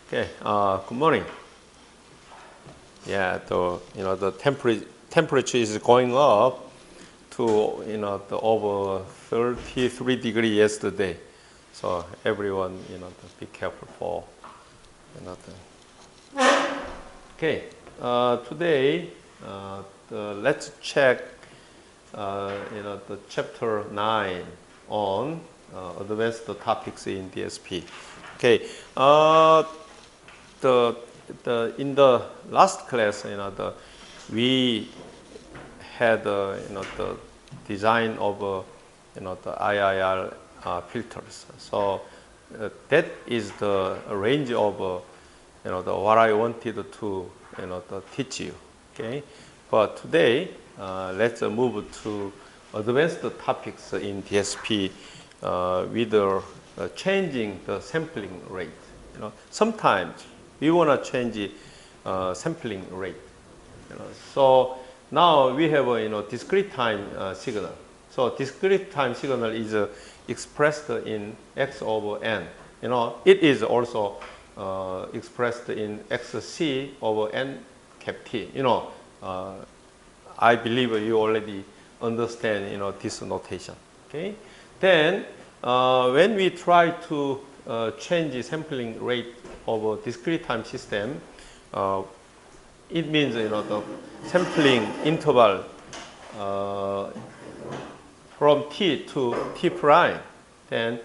Okay, good morning. Yeah, the temperature is going up to the over 33 degrees yesterday. So everyone to be careful for Okay, today let's check the chapter 9 on advanced topics in DSP. Okay, in the last class, we had the design of the IIR filters. So that is the range of what I wanted to teach you. Okay, but today let's move to advanced topics in DSP with changing the sampling rate. Sometimes we want to change sampling rate. So now we have a discrete time signal. So discrete time signal is expressed in x over n. It is also expressed in xc over n cap t. I believe you already understand this notation. Okay. Then when we try to change the sampling rate of a discrete time system, it means the sampling interval from t to t prime. Then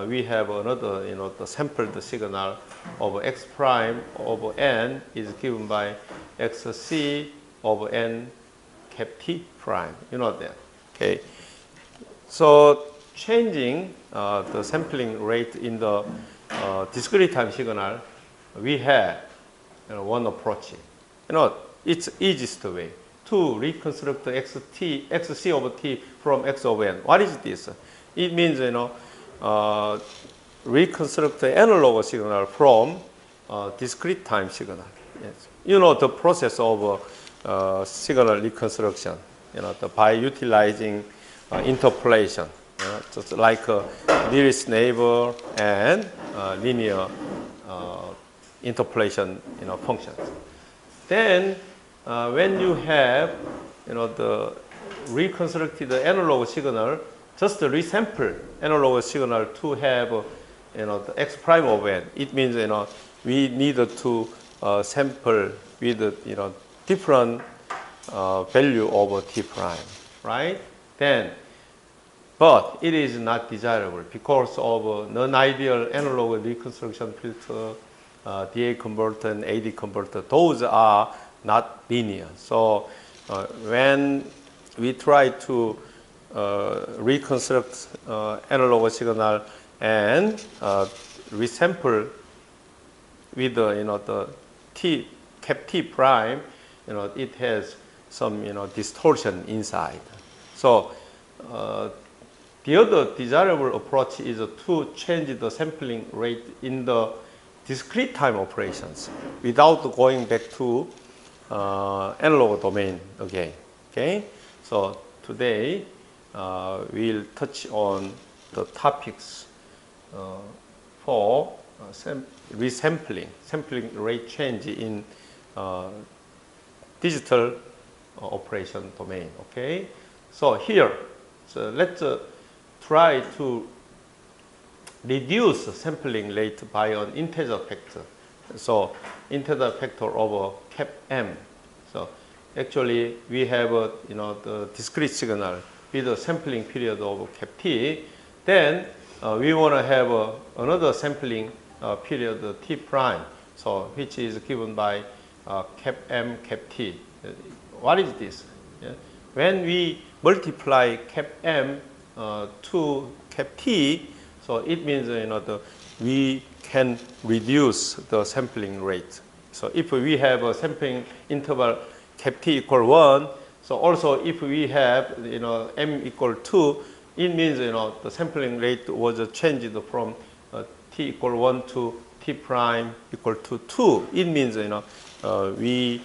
we have another the sampled signal of x prime over n is given by xc over n cap t prime. You know that. Okay. So changing the sampling rate in the discrete time signal, we have one approach. It's easiest way to reconstruct xc over t from x over n. What is this? It means reconstruct the analog signal from discrete time signal. Yes. The process of signal reconstruction. By utilizing interpolation. Just like nearest neighbor and linear interpolation functions. Then when you have the reconstructed analog signal, just resample analog signal to have the x prime over n. It means we need to sample with different value over t prime, right? But it is not desirable because of non-ideal analog reconstruction filter, DA converter, and AD converter. Those are not linear. So when we try to reconstruct analog signal and resample with the t cap t prime, it has some distortion inside. So the other desirable approach is to change the sampling rate in the discrete time operations without going back to analog domain again. Okay, so today we'll touch on the topics for resampling, sampling rate change in digital operation domain. Okay, so here, so let's try to reduce sampling rate by an integer factor. So integer factor over cap m. So actually we have the discrete signal with a sampling period of cap t. Then we want to have another sampling period t prime. So which is given by cap m cap t. What is this? Yeah. When we multiply cap m to cap t, so it means we can reduce the sampling rate. So if we have a sampling interval cap t equal 1, so also if we have m equal 2, it means the sampling rate was changed from t equal 1 to t prime equal to 2. It means we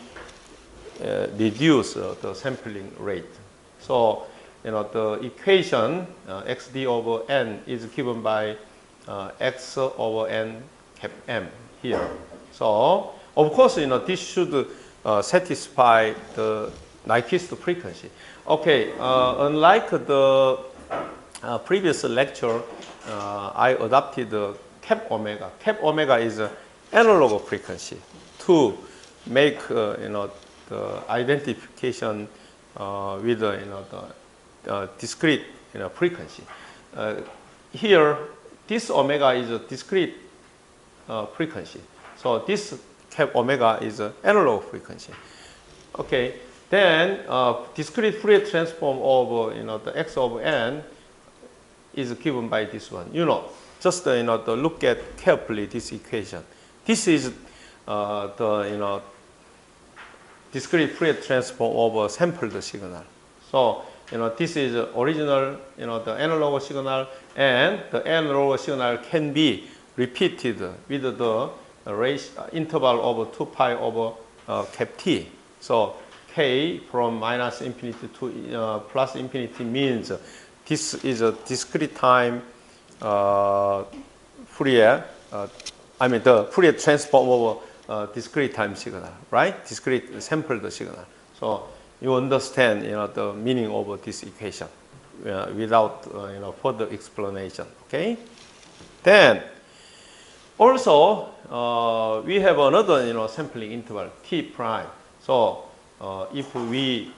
reduce the sampling rate. So the equation xd over n is given by x over n cap m here. So of course, this should satisfy the Nyquist frequency. Okay, unlike the previous lecture, I adopted the cap omega. Cap omega is an analog frequency to make the identification with the discrete frequency. Here, this omega is a discrete frequency. So this cap omega is an analog frequency. Okay, then discrete Fourier transform of the x of n is given by this one. Just to look at carefully this equation. This is the discrete Fourier transform of a sampled signal. So this is original the analog signal, and the analog signal can be repeated with the interval of 2 pi over cap t. So k from minus infinity to plus infinity means this is a discrete time Fourier, the Fourier transform of discrete time signal, right? Discrete sampled signal. So you understand the meaning of this equation without further explanation. Okay. Then also we have another sampling interval t prime. So if we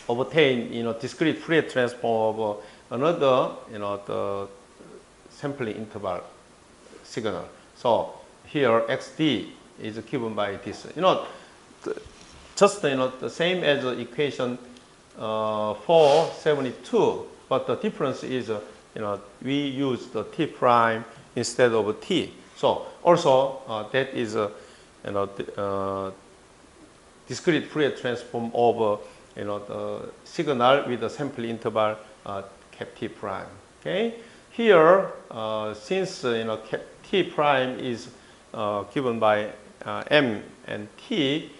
obtain discrete Fourier transform of another the sampling interval signal. So here xd is given by this. Just the same as the equation 472, but the difference is we use the t prime instead of t. So also that is the discrete Fourier transform of the signal with the sample interval cap t prime. Okay. Here, since cap t prime is given by m and t,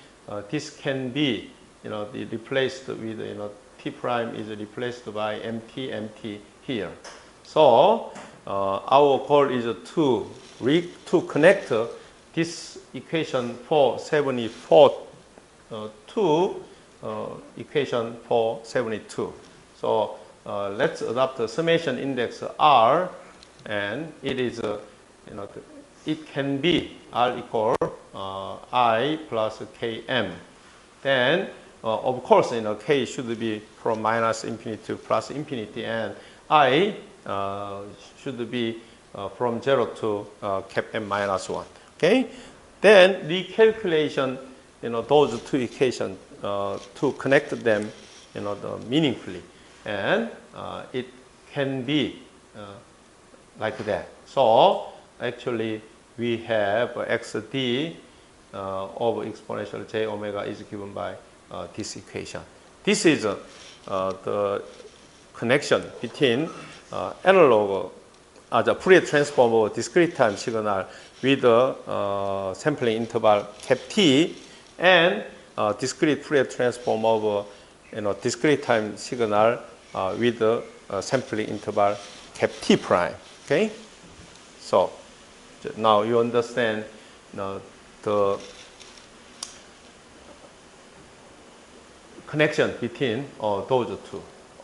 this can be replaced with t prime is replaced by mt here. So our goal is to connect this equation 474 to equation 472. So let's adopt the summation index R, and it is it can be R equal I plus Km. Then of course K should be from minus infinity to plus infinity, and I should be from 0 to cap m minus 1. Okay. Then recalculation those two equations to connect them meaningfully, and it can be like that. So actually we have xd of exponential j omega is given by this equation. This is the connection between analog the Fourier transform of discrete time signal with the sampling interval cap t, and discrete Fourier transform of discrete time signal with the sampling interval cap t prime. Okay, so now you understand the connection between those two.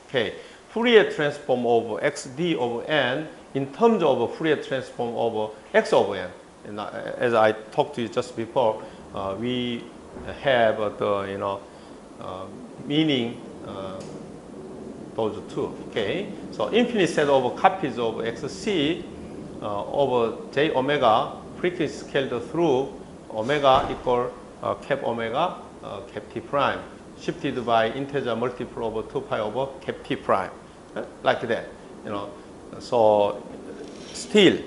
Okay, Fourier transform of xd over n in terms of Fourier transform of x over n. And as I talked to you just before, we have the meaning those two. Okay, so infinite set of copies of xc over j omega frequency scaled through omega equal cap omega cap t prime shifted by integer multiple over 2 pi over cap t prime, like that. So still,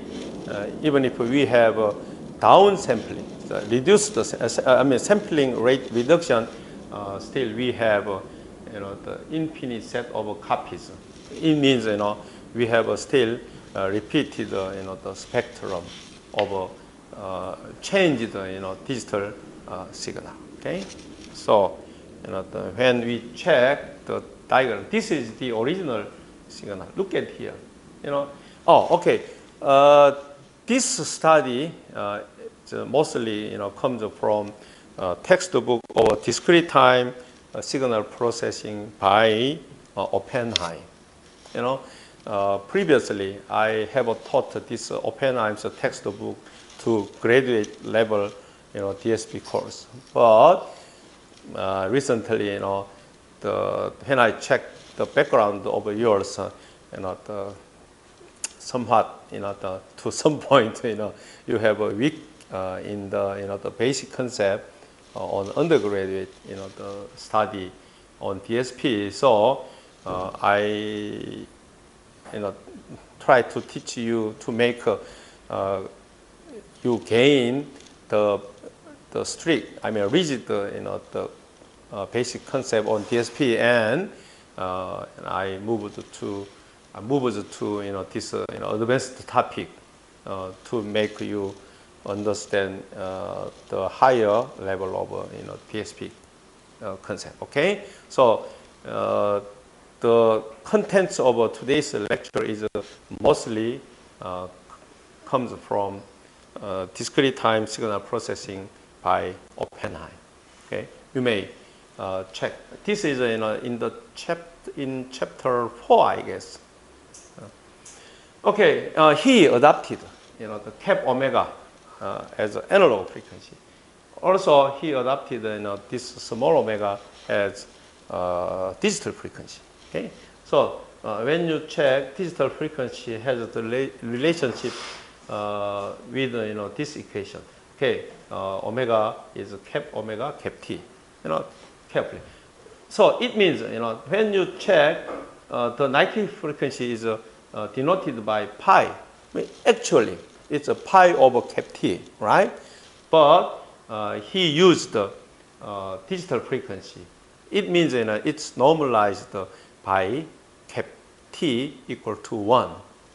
even if we have down sampling, reduced sampling rate reduction, still we have the infinite set of copies. It means we have still repeated the spectrum of changed digital signal. Okay, so when we check the diagram, this is the original signal. Look at here. Oh, okay. This study mostly comes from textbook or discrete time signal processing by Oppenheim. Previously I have taught this Oppenheim's textbook to graduate level DSP course, but recently when I checked the background of yours, somewhat to some point you have a weak in the basic concept on undergraduate the study on DSP. So I try to teach you to make you gain the strict, rigid the basic concept on DSP, and I moved to this advanced topic to make you understand the higher level of DSP concept. Okay, so the contents of today's lecture is mostly comes from discrete time signal processing by Oppenheim. Okay, you may check. This is in chapter 4, I guess. Okay, he adopted the cap omega as an analog frequency. Also, he adopted this small omega as digital frequency. Okay, so when you check digital frequency has the relationship with this equation. Okay, omega is cap omega cap t. Carefully. So it means when you check the Nike frequency is denoted by pi. Actually, it's a pi over cap t, right? But he used digital frequency. It means it's normalized by cap t equal to 1.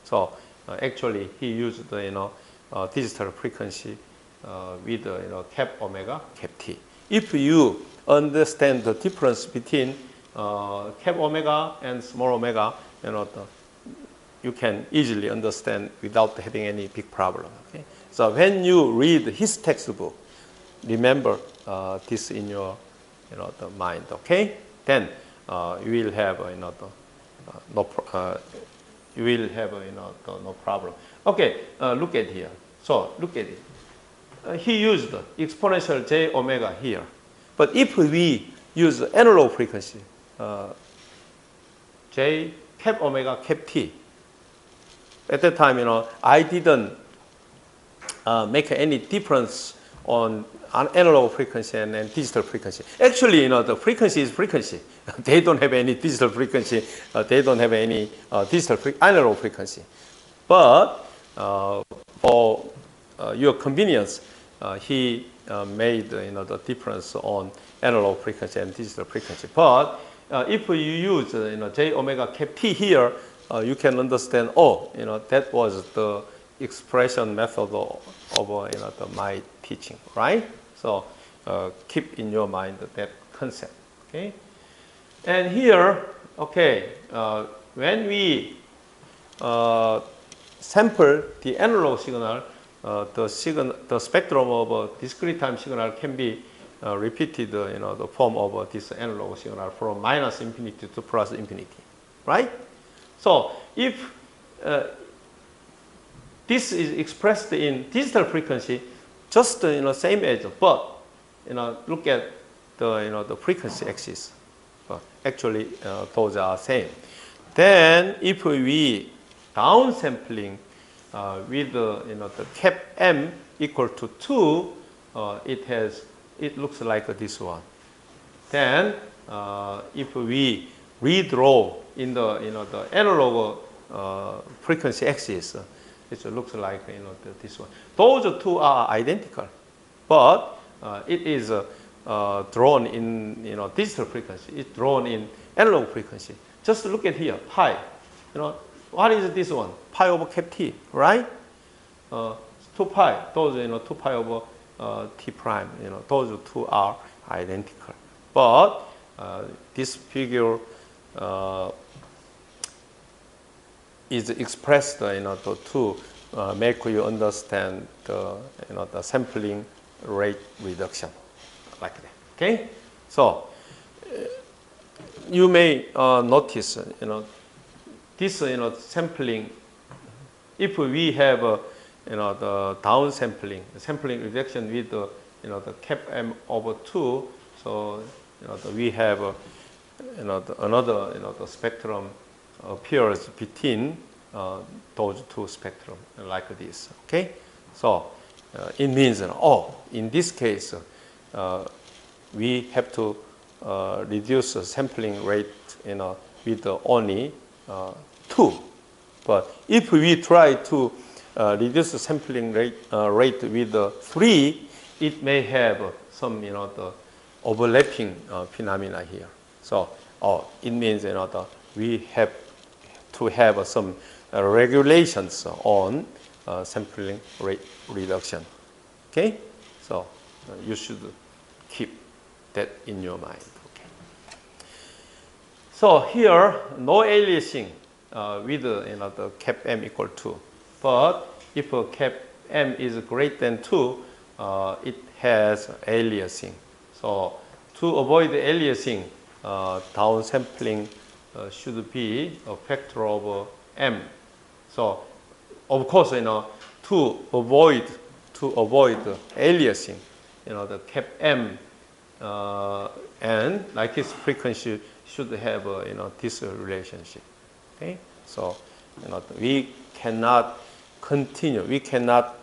So actually, he used digital frequency with cap omega cap t. If you understand the difference between cap omega and small omega, you can easily understand without having any big problem. Okay? So when you read his textbook, remember this in your the mind. Okay, then you will have no problem. Okay, look at here. So look at it. He used exponential j omega here, but if we use analog frequency, j cap omega cap t. At that time, I didn't make any difference on analog frequency and digital frequency. Actually, the frequency is frequency. They don't have any digital frequency. They don't have any analog frequency. But for your convenience, he made the difference on analog frequency and digital frequency. But if you use j omega cap t here, you can understand. That was the expression method of my teaching, right? So keep in your mind that concept. Okay, and here, okay, when we sample the analog signal, the spectrum of discrete time signal can be repeated, the form of this analog signal from minus infinity to plus infinity, right? So if this is expressed in digital frequency, just same as, but look at the frequency axis. Actually, those are same. Then if we downsampling with the cap m equal to 2, it looks like this one. Then if we redraw in the analog frequency axis, it looks like this one. Those two are identical, but it is drawn in digital frequency. It's drawn in analog frequency. Just look at here, pi. What is this one? Pi over cap t, right? 2 pi. Those 2 pi over t prime. Those two are identical. But this figure is expressed to make you understand the the sampling rate reduction like that. Okay, so you may notice this sampling. If we have the down sampling reduction with the the cap m over 2, so we have another the spectrum appears between those two spectrum like this. Okay, so it means in this case we have to reduce the sampling rate with only 2. But if we try to reduce the sampling rate with 3, it may have some the overlapping phenomena here. So it means we have to have some regulations on sampling rate reduction. Okay, so you should keep that in your mind. Okay. So here no aliasing with the cap m equal 2, but if cap m is greater than 2, it has aliasing. So to avoid aliasing, downsampling should be a factor of m. So of course to avoid aliasing, the cap m and like its frequency should have this relationship. Okay, so we cannot continue. We cannot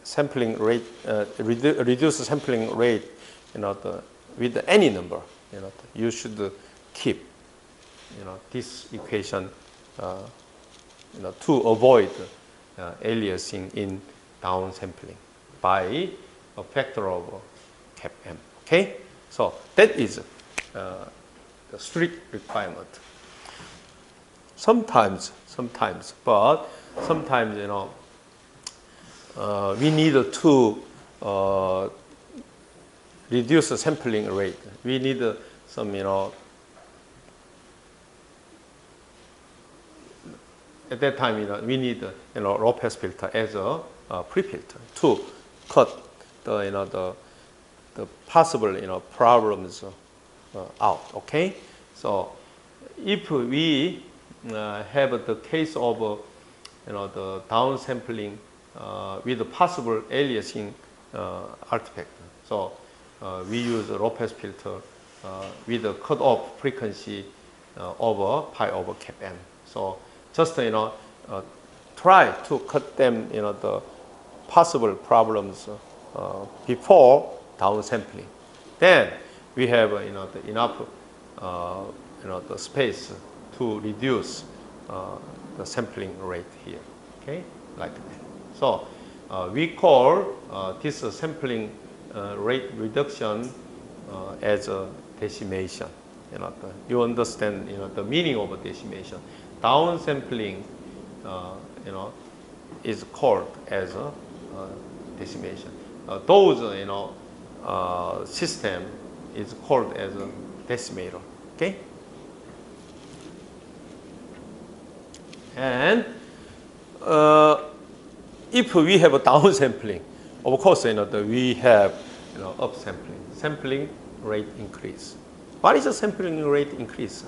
sampling rate reduce the sampling rate with any number. You should keep this equation to avoid aliasing in downsampling by a factor of cap m. Okay, so that is the strict requirement. Sometimes, but sometimes we need to reduce the sampling rate. We need some at that time we need low pass filter as a pre-filter to cut the possible problems out. Okay, so if we have the case of the downsampling with a possible aliasing artifact, so we use a low pass filter with a cutoff frequency over pi over cap m. So just try to cut them the possible problems before downsampling. Then we have the enough the space to reduce the sampling rate here. Okay, like that. So we call this sampling rate reduction as a decimation. You understand the meaning of a decimation. Downsampling is called as a decimation. Those system is called as a decimator. Okay, and if we have a downsampling, of course we have upsampling, sampling rate increase. What is a sampling rate increase?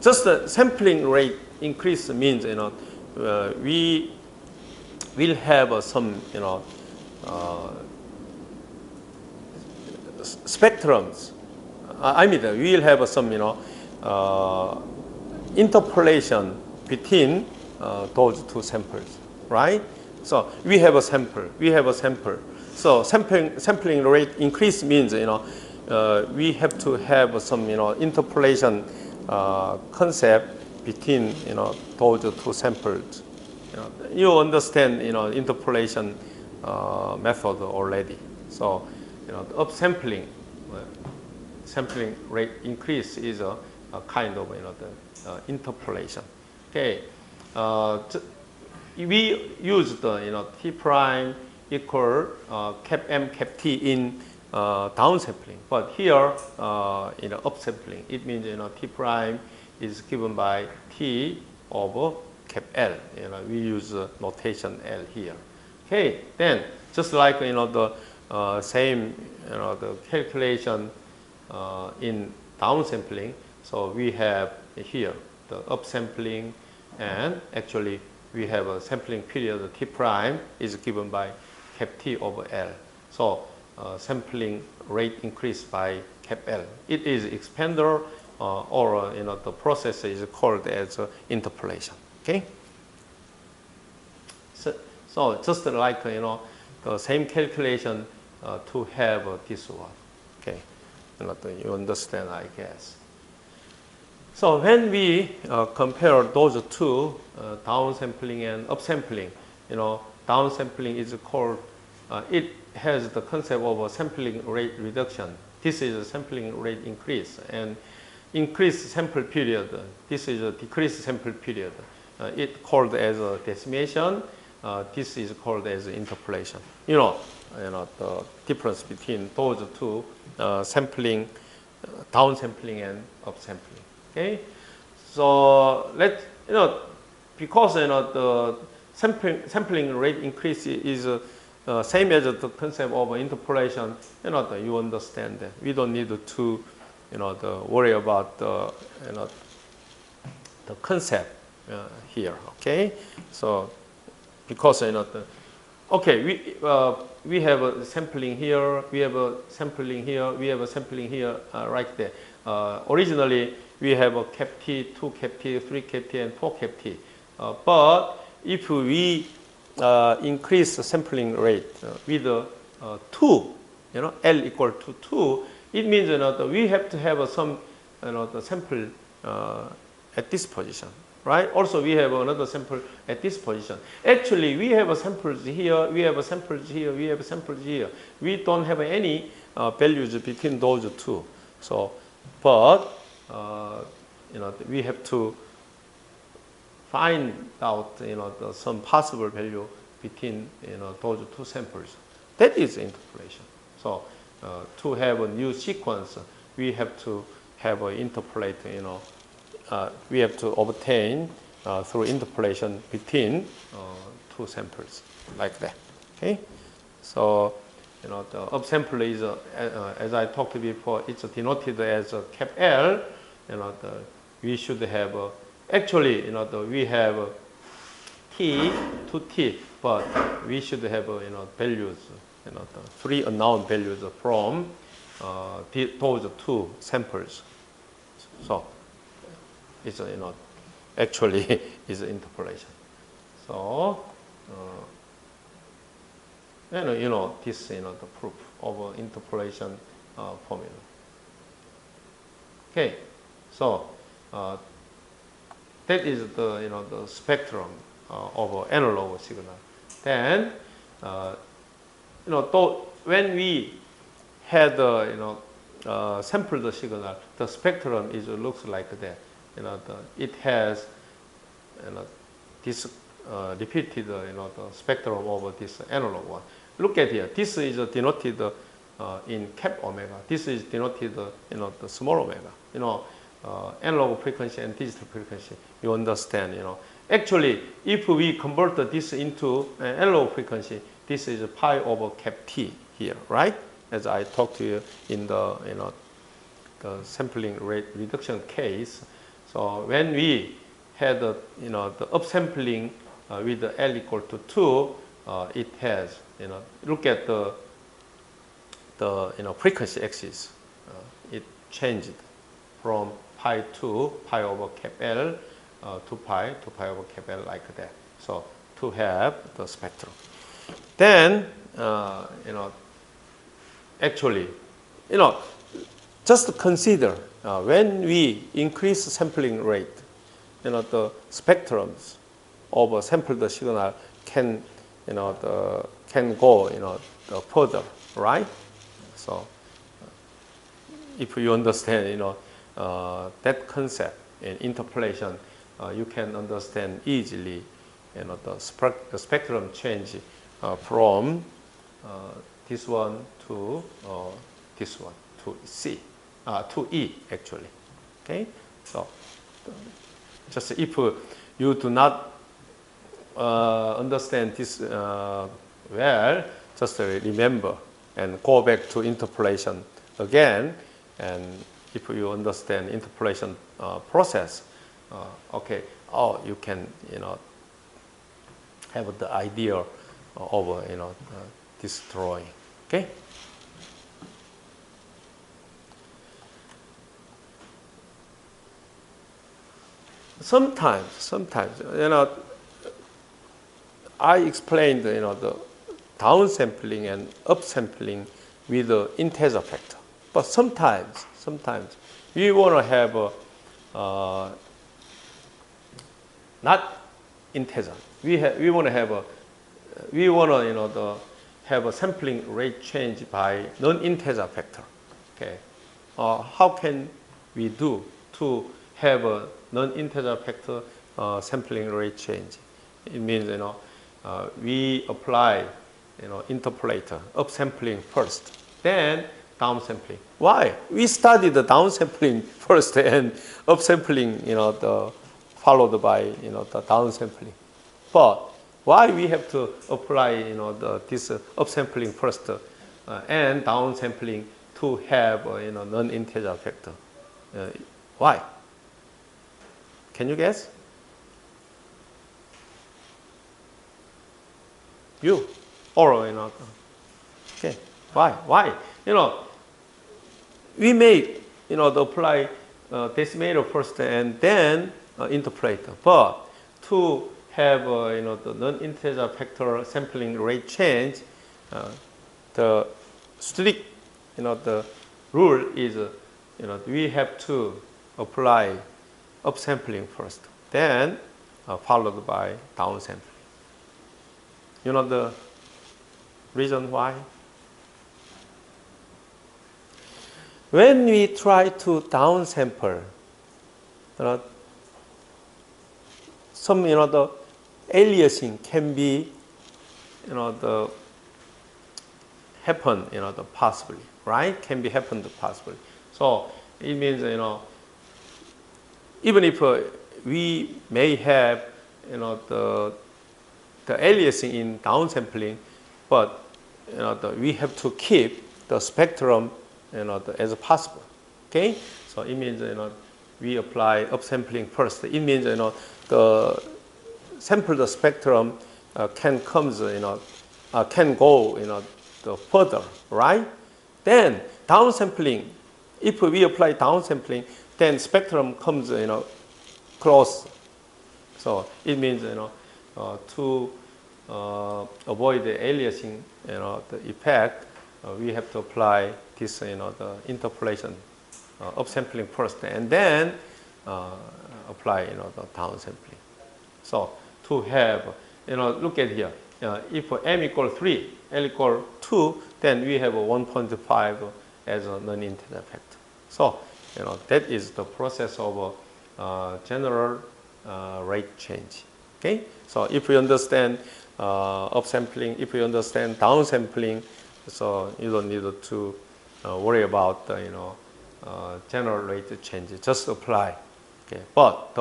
Just the sampling rate increase means we will have some spectrums. I mean we will have some interpolation between those two samples, right? So we have a sample. So sampling rate increase means we have to have some interpolation concept between those two samples. You understand interpolation method already. So the upsampling sampling rate increase is a kind of the interpolation. Okay, we use the t prime equal cap m cap t in downsampling, but here upsampling it means t prime is given by T over cap L. You know, we use notation L here. Okay, then just like the same the calculation in downsampling. So we have here the upsampling, and actually we have a sampling period T prime is given by cap T over L. So sampling rate increased by cap L. It is expander or the process is called as interpolation. Okay. So just like the same calculation to have this one. Okay, you understand, I guess. So when we compare those two, downsampling and upsampling, downsampling is called, it has the concept of a sampling rate reduction. This is a sampling rate increase, and increased sample period. This is a decreased sample period. It called as a decimation. This is called as interpolation. The difference between those two, sampling, downsampling and upsampling. Okay, so because the sampling rate increase is same as the concept of interpolation. You understand that we don't need to worry about the concept here. Okay, so because we have a sampling here, we have a sampling here, we have a sampling here, right there. Originally we have a cap T, 2 cap T, 3 cap T, and 4 cap T. But if we increase the sampling rate with 2, L equal to 2, it means we have to have some the sample at this position, right? Also, we have another sample at this position. Actually, we have samples here, we have samples here, we have samples here. We don't have any values between those two. So, but we have to find out some possible value between those two samples. That is interpolation. So to have a new sequence, we have to have an interpolate. We have to obtain through interpolation between two samples like that. Okay. So the upsample is as I talked before, it's denoted as a cap L. We should have actually we have T to T, but we should have values, the 3 unknown values from those two samples. So it's actually is interpolation. So this the proof of interpolation formula. Okay, so that is the the spectrum of analog signal. Then when we had sampled the signal, the spectrum looks like that. It has this repeated the spectrum of this analog one. Look at here. This is denoted in cap omega. This is denoted the small omega. Analog frequency and digital frequency. You understand? Actually, if we convert this into analog frequency, this is pi over cap T here, right? As I talked to you in the the sampling rate reduction case. So when we had the upsampling with the L equal to 2, it has look at the frequency axis. It changed from pi to pi over cap L to pi over cap L like that. So to have the spectrum. Then actually just consider when we increase sampling rate, the spectrums of a sampled signal can can go further, right? So if you understand that concept in interpolation, you can understand easily the spectrum change from this one to this one to C to E actually. Okay, so just if you do not understand this well, just remember and go back to interpolation again. And if you understand interpolation process, okay, you can have the idea of this drawing. Okay. Sometimes, I explained, the downsampling and upsampling with the integer factor. But sometimes we want to have not integer. We want to have have a sampling rate change by non-integer factor. Okay. How can we do to have a non-integer factor sampling rate change? It means we apply interpolator upsampling first, then downsampling. Why? We studied the downsampling first and upsampling followed by the downsampling. But why we have to apply this upsampling first and downsampling to have non-integer factor? Why? Can you guess? You or okay? Why? We may apply decimator first and then interpolator, but to have the non-integer factor sampling rate change, the strict the rule is we have to apply upsampling first, then followed by downsampling. You know the reason why? When we try to downsample, some the aliasing can be the happen the possibly, right? Can be happened possibly. So it means even if we may have the aliasing in downsampling, but we have to keep the spectrum as possible. Okay, so it means we apply upsampling first. It means the sampled spectrum can go the further, right? Then downsampling. If we apply downsampling, then spectrum comes close. So it means to avoid the aliasing the effect, we have to apply this the interpolation upsampling first and then apply the downsampling. So to have look at here, if m equal 3, L equal 2, then we have a 1.5 as a non-integer factor. So that is the process of general rate change. Okay, so if we understand upsampling, if we understand downsampling, so you don't need to worry about general rate change. Just apply. Okay, but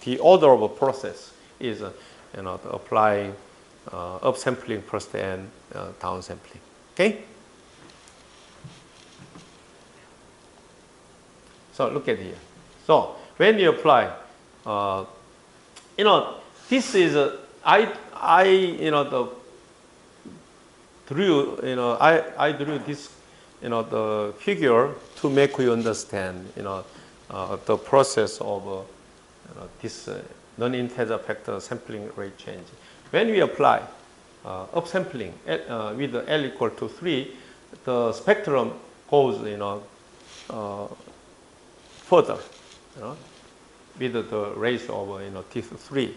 the order of a process is applying upsampling first and downsampling. Okay. So look at here. So when you apply, this is I drew I drew this the figure to make you understand the process of this non-integer factor sampling rate change. When we apply upsampling with the L equal to 3, the spectrum goes further with the ratio of T3.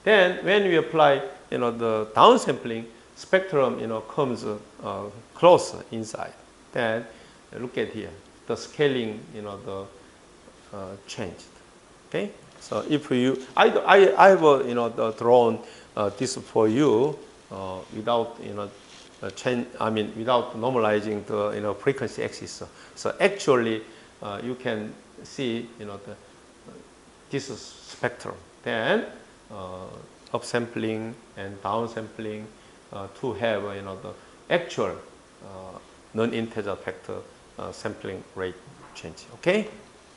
Then when we apply the downsampling, spectrum comes close inside. Then look at here, the scaling the changed. Okay, so if you I have drawn this for you without change. I mean without normalizing the frequency axis. So actually you can see this spectrum. Then upsampling and downsampling to have the actual non-integer factor sampling rate change. Okay,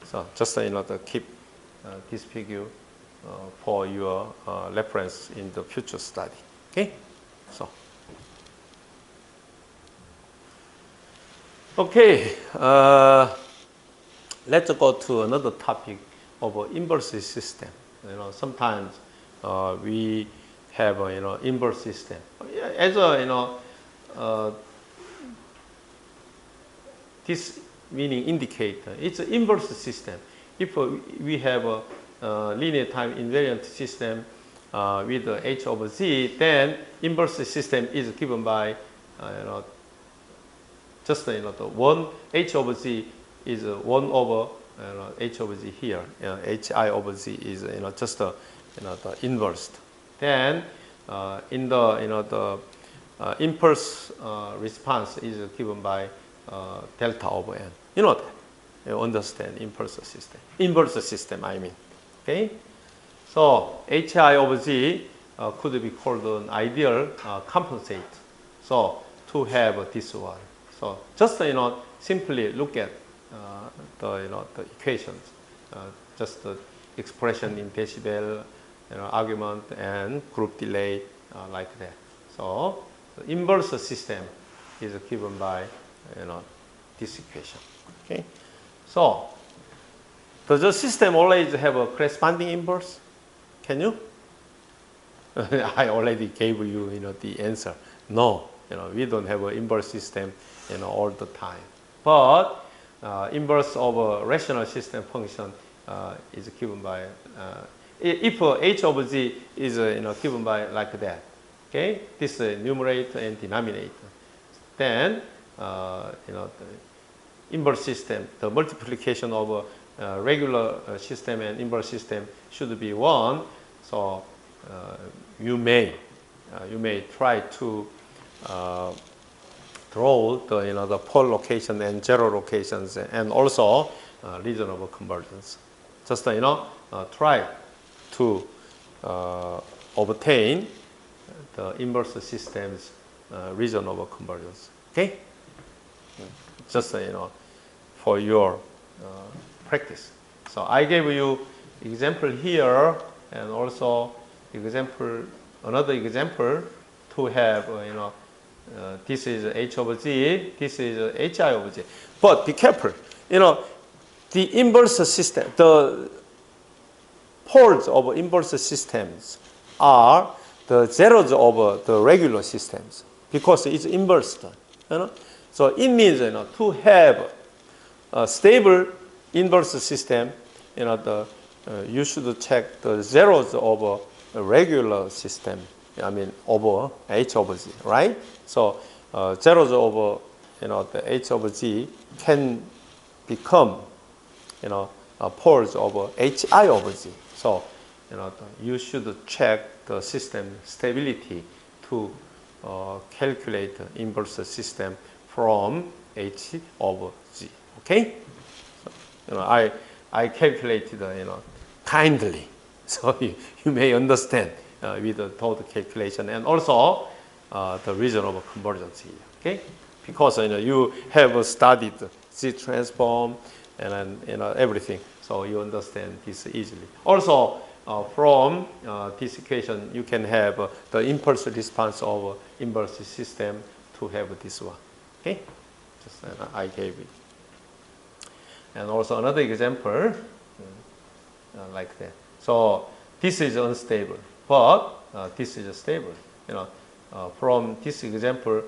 so just to keep this figure for your reference in the future study. Okay, so okay, let's go to another topic of inverse system. Sometimes we have a inverse system as a this meaning indicator. It's an inverse system. If we have a linear time invariant system with h over z, then inverse system is given by just the 1 h over z is 1 over h over z here. Hi over z is just the inverse. Then in the impulse response is given by delta over n. You know that. You understand impulse system. Inverse system, I mean. Okay. So Hi over z could be called an ideal compensate. So to have this one. So just simply look at the equations. Just the expression in decibel, argument and group delay like that. So the inverse system is given by this equation. Okay. So does the system always have a corresponding inverse? Can you? I already gave you the answer. No, we don't have an inverse system all the time. But inverse of a rational system function is given by if h over z is given by like that. Okay, this numerator and denominator. Then the inverse system, the multiplication of a regular system and inverse system should be 1. So you may try to draw the pole location and zero locations and also region of convergence. Just try to obtain the inverse system's region of convergence. Okay, just for your practice. So I gave you example here and also another example to have this is h over z, this is hi over z. But be careful, the inverse system, the poles of inverse systems are the zeros over the regular systems because it's inversed. So it means to have a stable inverse system, you should check the zeros over a regular system. I mean over h over z, right? So zeros over the h over z can become poles over hi over z. So you should check the system stability to calculate the inverse system from h over z. Okay? So, I calculated kindly, so you may understand with the total calculation and also the region of convergence here. Okay? Because you have studied Z transform and everything, so you understand this easily. Also, from this equation, you can have the impulse response of inverse system to have this one. Okay, just I gave it. And also another example like that. So this is unstable, but this is stable. From this example,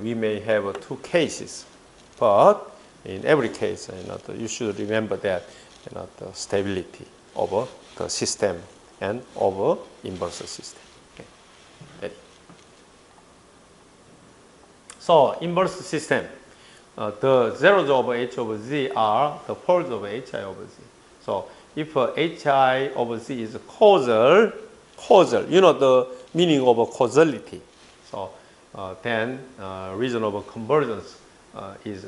we may have two cases, but in every case, you should remember that the stability of the system and of inverse system. Okay. Ready? So inverse system, the zeros over h over z are the poles of hi over z. So if hi over z is causal, the meaning of causality. So then region of convergence is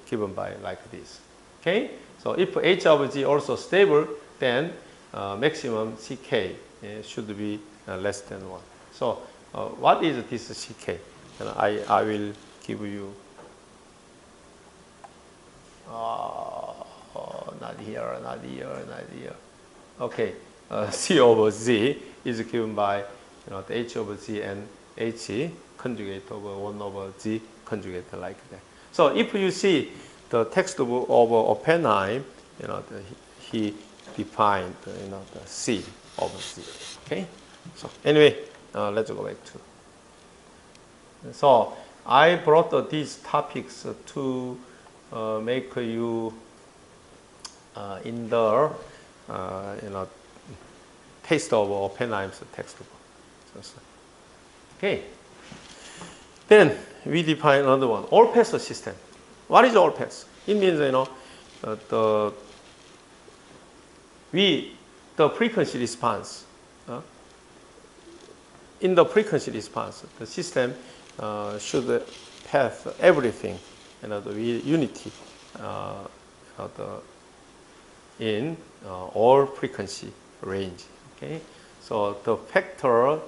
given by like this. Okay. So if h over z also stable, then maximum CK should be less than 1. So what is this CK? And I will give you, not here, not here, not here. Okay, C over Z is given by the H over Z and H conjugate over 1 over Z conjugate like that. So if you see the textbook of Oppenheim, he defined the C over Z. Okay. So anyway, let's go back to. So I brought these topics to make you in the taste of Oppenheim's textbook. Okay. Then we define another one, all-pass system. What is all-pass? It means the frequency response. In the frequency response, the system should pass everything, the unity in all frequency range. Okay, so the factor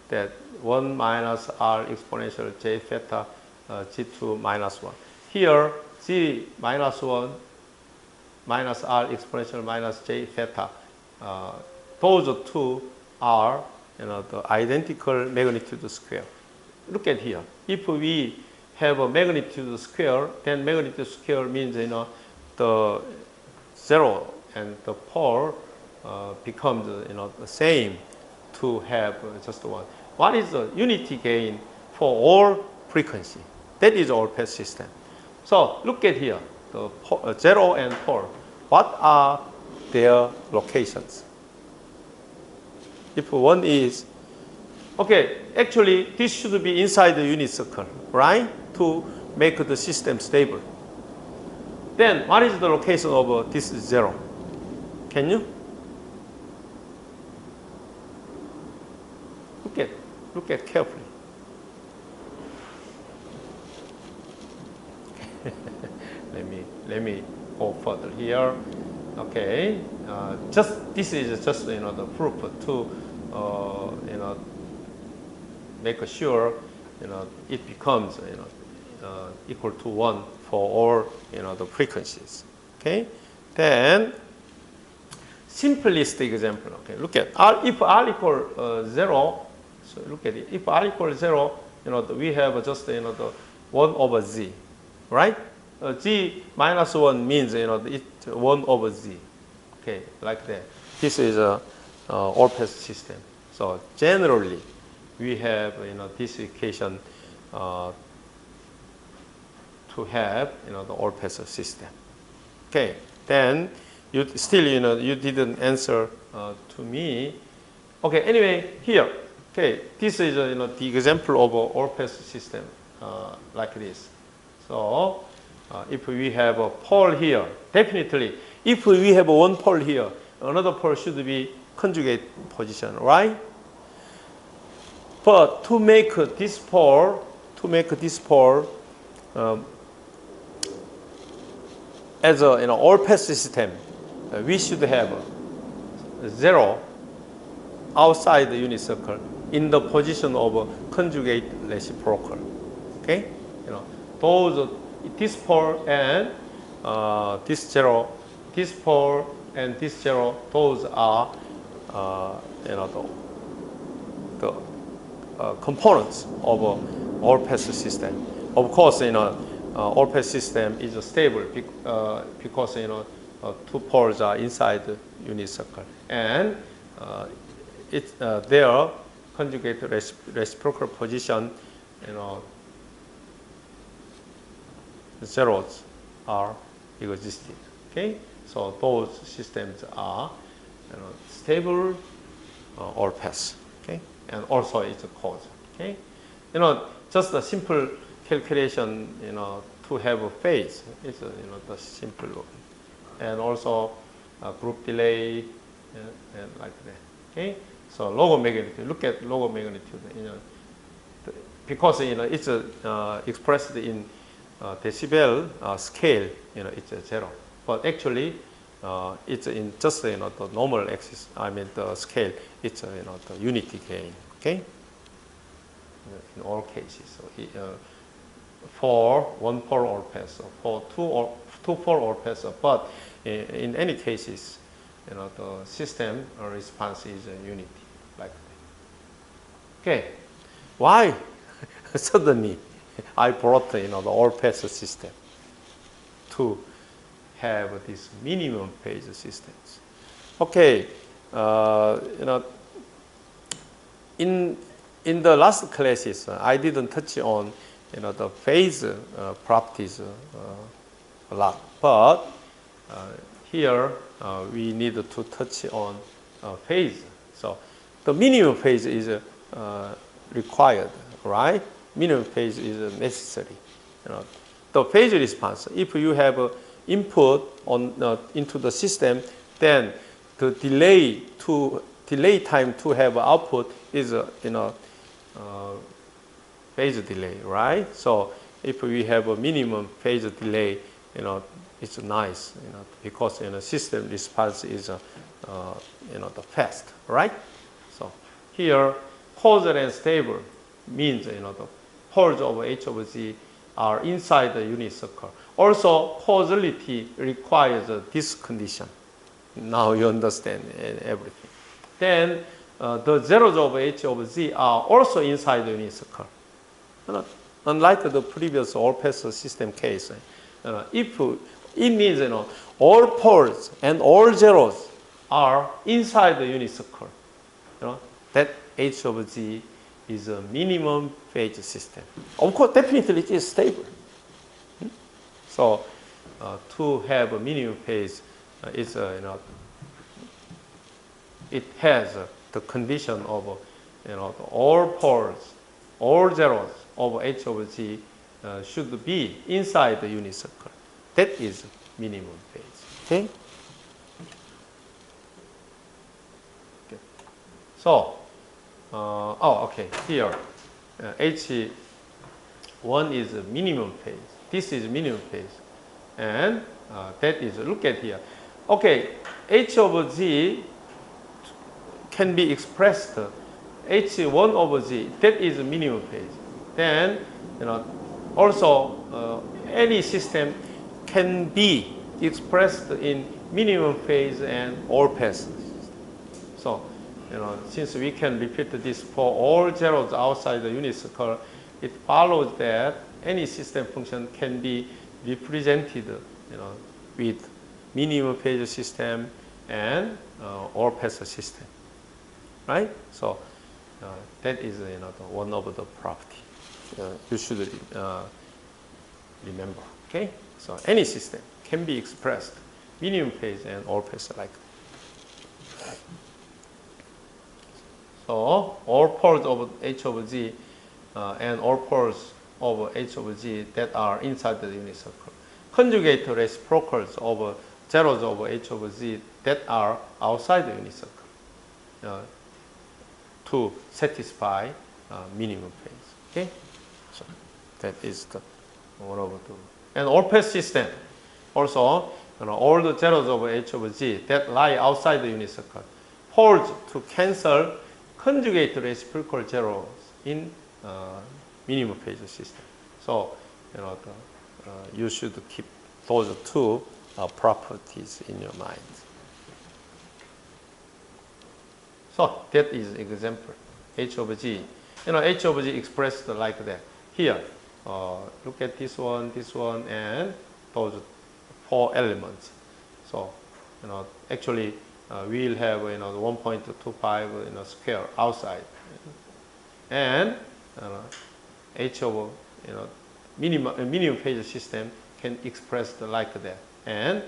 that 1 minus r exponential j theta g2 minus 1. Here, g minus 1 minus r exponential minus j theta, those two are the identical magnitude square. Look at here. If we have a magnitude square, then magnitude square means the 0 and the pole becomes the same to have just one. What is the unity gain for all frequency? That is all-pass system. So look at here, the 0 and pole. What are their locations? If one is, okay, actually this should be inside the unit circle, right? To make the system stable. Then what is the location of this 0? Can you? Look at carefully. let me go further here. Okay, this is just the proof to make sure it becomes equal to 1 for all the frequencies. Okay, then simplest example. Okay, look at R. If R equals 0, so look at it. If R equals 0, we have just the 1 over Z, right? G minus 1 means it's 1 over Z. Okay, like that. This is a all-pass system. So generally, we have this equation to have the all-pass system. Okay, then you still you didn't answer to me. Okay, anyway, here. Okay, this is the example of an all-pass system like this. So if we have a pole here, definitely, if we have one pole here, another pole should be conjugate position, right? But to make this pole, as an all-pass system, we should have 0 outside the unit circle in the position of a conjugate reciprocal. Okay, this pole and this 0, this pole and this 0, those are the components of an all-pass system. Of course, all-pass system is stable because two poles are inside the unit circle, and their conjugate reciprocal position, the zeros are existed. Okay, so those systems are stable all-pass. Okay, and also it's a cause. Okay, just a simple calculation, to have a phase is the simple one, and also group delay and like that. Okay, so log magnitude. Look at log magnitude. Because it's expressed in decibel scale. It's 0, but actually it's in just the normal axis. I mean the scale. It's the unity gain. Okay. In all cases, so for 1-pole all passer, for 2-pole all passer, but in any cases, the system response is a unity like that. Okay. Why suddenly I brought the all passer system to have this minimum phase systems? Okay. In the last classes, I didn't touch on the phase properties a lot, but here we need to touch on phase. So the minimum phase is required, right? Minimum phase is necessary. The phase response, if you have input on into the system, then the delay time to have output is phase delay, right? So if we have a minimum phase delay, it's nice, because system response is the fast, right? So here causal and stable means the poles of H over Z are inside the unit circle. Also causality requires this condition. Now you understand everything. Then the zeros of H over Z are also inside the unit circle. Unlike the previous all passer system case, if it means all poles and all zeros are inside the unit circle, that H over Z is a minimum phase system. Of course, definitely it is stable. So to have a minimum phase, it's it has the condition of all poles, all zeros of H over Z should be inside the unit circle. That is minimum phase. Okay. Okay. So, okay. Here, H1 is a minimum phase. This is minimum phase, and that is, look at here. Okay, H over Z can be expressed H1 over Z. That is a minimum phase. Then, also any system can be expressed in minimum phase and all passes. So, since we can repeat this for all zeros outside the unit circle, it follows that any system function can be represented, with minimum phase system and all passer system, right? So that is one of the property you should remember. Okay, so any system can be expressed minimum phase and all passer like that. So all poles of H over Z and all poles of H over Z that are inside the unit circle. Conjugate reciprocals of zeros over H over Z that are outside the unit circle to satisfy minimum phase. Okay, so that is the one over two. And all pass system also, all the zeros over H over Z that lie outside the unit circle holds to cancel conjugate reciprocal zeros in minimum phase system. So, you should keep those two properties in your mind. So that is example. H over G. H over G expressed like that. Here, look at this one, and those four elements. So, actually, we'll have 1.25 square outside, and H over minimum phase system can express like that, and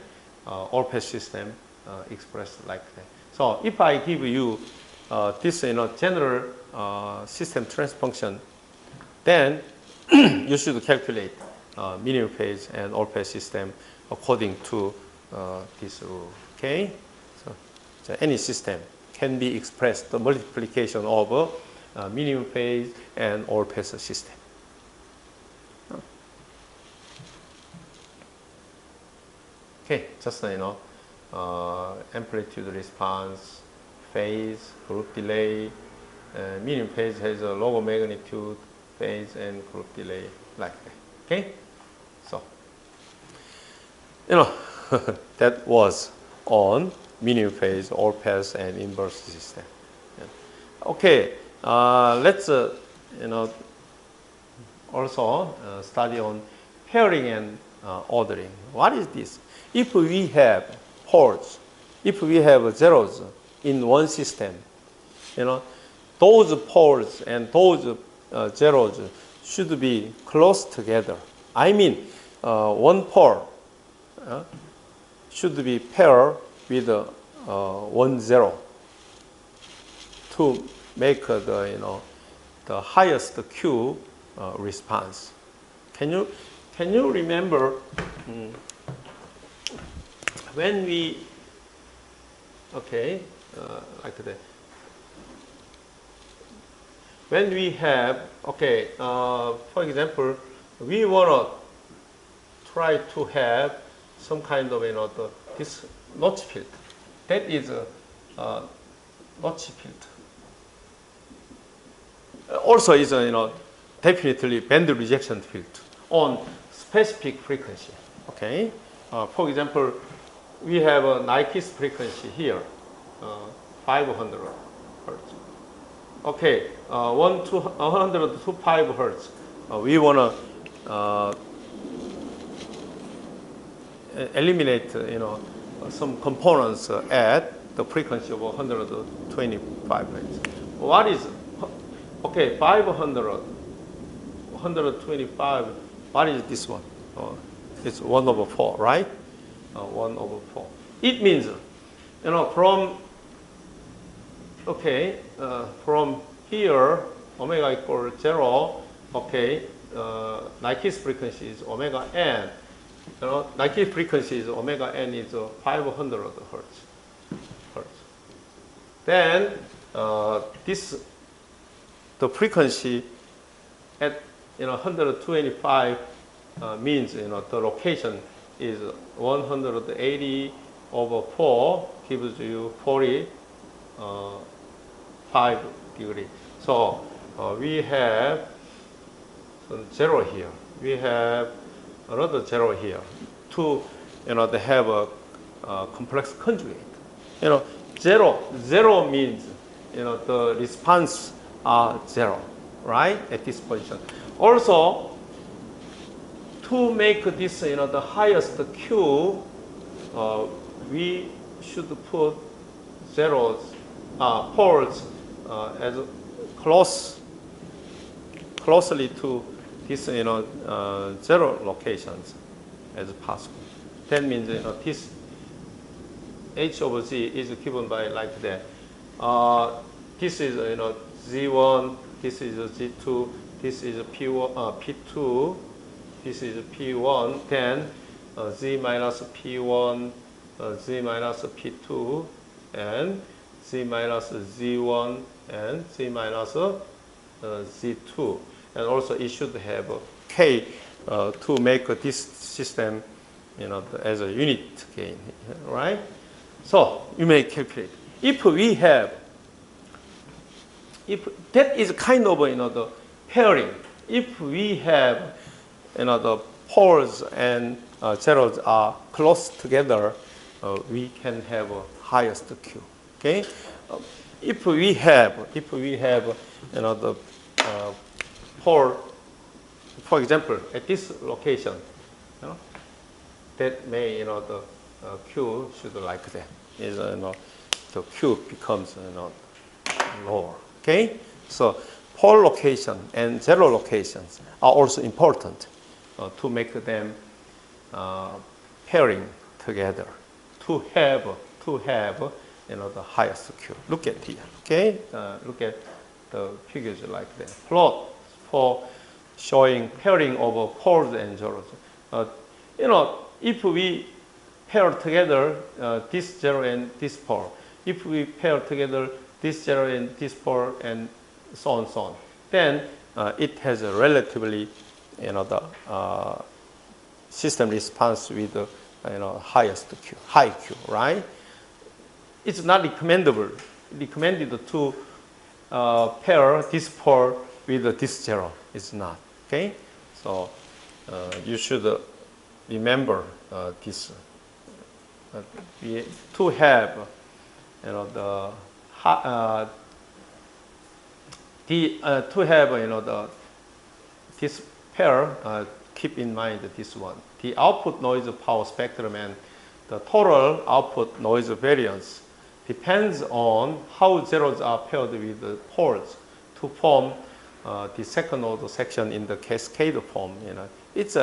all phase system expressed like that. So if I give you this general system transfer function, then you should calculate minimum phase and all phase system according to this rule. Okay, so any system can be expressed the multiplication of minimum phase and all phase system. Okay, just amplitude response, phase, group delay. Medium phase has a logo magnitude, phase, and group delay like that. Okay, so that was on medium phase, all pass, and inverse system. Yeah. Okay, let's also study on pairing and ordering. What is this? If we have poles, if we have zeros in one system, those poles and those zeros should be close together. I mean, one pole should be paired with one zero to make the highest Q response. Can you remember when we like that? When we have for example, we want to try to have some kind of this notch filter. That is a notch filter. Also is a definitely band rejection filter on specific frequency. Okay. For example, we have a Nyquist frequency here, 500 hertz. Okay, 100 to 5 hertz. We want to eliminate, some components at the frequency of 125 hertz. What is 500, 125? What is this one? It's 1/4, right? 1/4. It means, from here, omega equals 0. Nyquist frequency is omega n. Nyquist frequency is omega n is 500 hertz. Then the frequency at 125 means the location is 180/4 gives you 45 degrees. So we have some zero here. We have another zero here. To they have a complex conjugate. Zero means the response are zero, right? At this position. Also, to make this the highest Q, we should put zeros, poles as closely to this zero locations as possible. That means this H over Z is given by like that. This is Z1, this is Z2, this is P1, P2, this is P1, then Z minus P1, Z minus P2, and Z minus Z1, and Z minus Z2. And also it should have a K to make this system as a unit gain, right? So you may calculate. If that is kind of the pairing. If we have the poles and zeros are close together, we can have a highest Q. Okay. If we have the pole, for example, at this location, that may the Q should like that. Is the Q becomes lower. Okay, so pole location and zero locations are also important to make them pairing together to have the highest Q. Look at here. Okay, look at the figures like that. Plot for showing pairing of poles and zeros. If we pair together this zero and this pole, if we pair together this zero and this pole and so on, then it has a relatively the system response with highest Q, high Q, right? It's not recommended to pair this pole with this 0. It's not, okay? So you should remember this. To have this pair, keep in mind this one. The output noise power spectrum and the total output noise variance depends on how zeros are paired with the poles to form the second order section in the cascade form. It's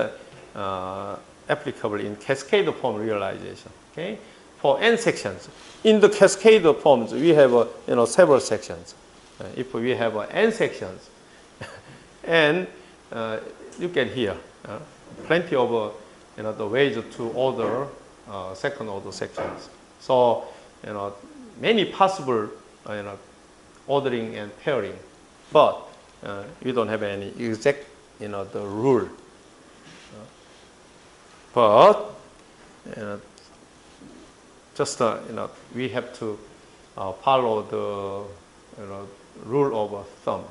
applicable in cascade form realization. Okay, for n sections in the cascade forms, we have several sections. If we have n sections, and you can hear plenty of the ways to order second order sections. So many possible ordering and pairing, but we don't have any exact the rule. But just we have to follow the rule of thumb.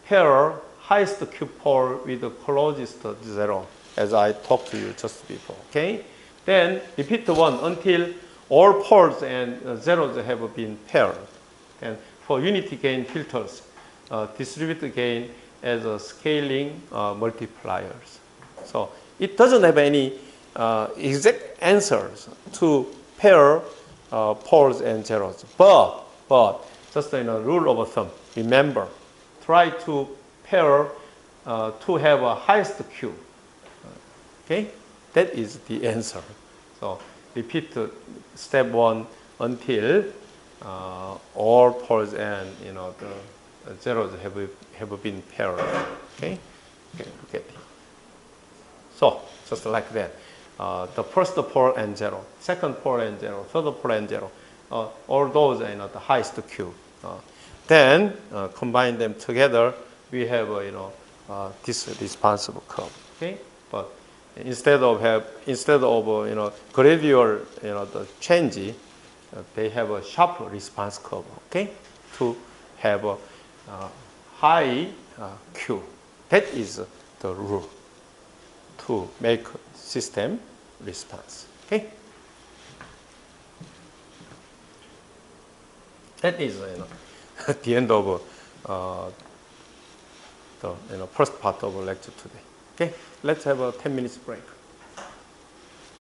Pair highest Q pole with the closest 0, as I talked to you just before. Okay. Then repeat the 1 until all poles and zeros have been paired. And for unity gain filters, distribute the gain as a scaling multipliers. So it doesn't have any exact answers to pair poles and zeros, but just rule of thumb. Remember, try to pair to have a highest Q. Okay, that is the answer. So repeat step 1 until all poles and the zeros have been paired. Okay, look at it. So just like that. The first pole and 0, second pole and 0, third pole and 0, all those are the highest Q. Then combine them together, we have this responsive curve. Okay, but instead of gradual the change, they have a sharp response curve. Okay, to have a high Q. That is the rule to make system response. Okay, that is the end of the first part of lecture today. Okay, let's have a 10 minutes break.